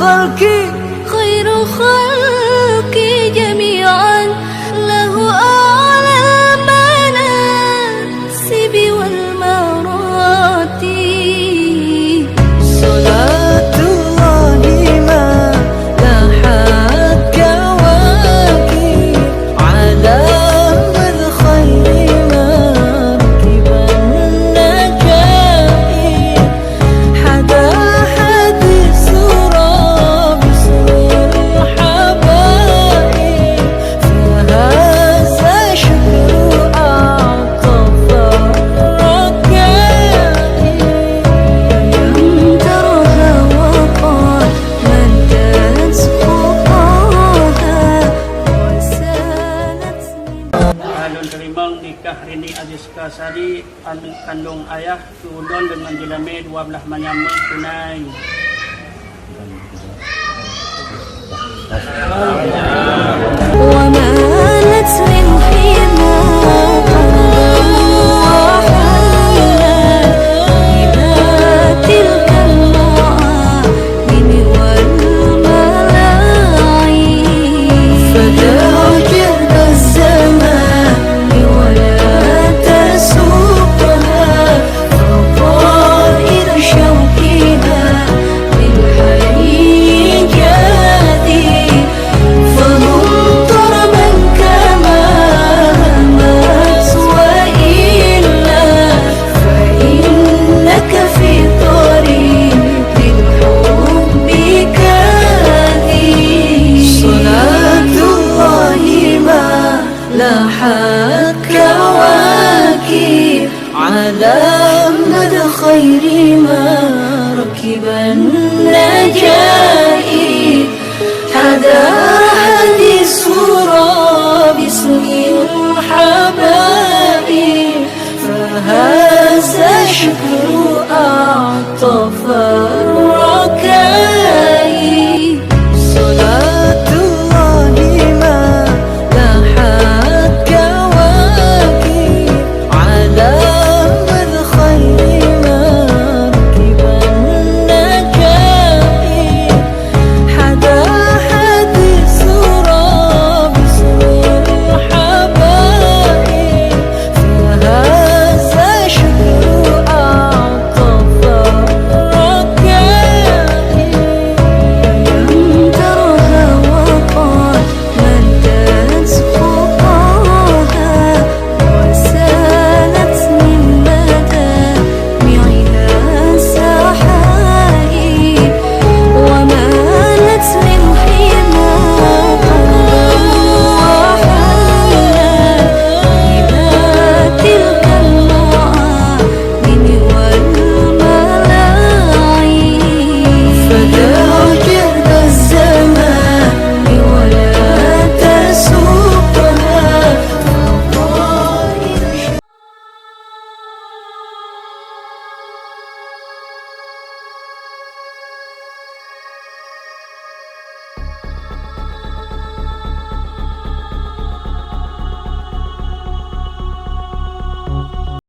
خلقي خير خلقي جميعا له أعلى المناسب والمراتب صلاة الله ما لاحت كواكب على من خير مركب النجائب حدا حديث رابس الحبائب فهذا شكر أعطف الركائب لم ترها وقال من تسقطها وسالت Alun terimang nikah Rini Aziska Sari anak kandung ayah Tudon dengan Jilame 12 menyambut tunai. ومالت من حما إلى تلك المعالم والملاعين فتعجب الزمان ولا تسوقها فطائر شوقها للحي جادي فهم طربا كما همت وإلا فإنك في طريق الحب كادي صلاة الله ما لاحت كواكب على مدى خير ما ركب النجائب حدا حديث باسم الحبائب فهذا شكر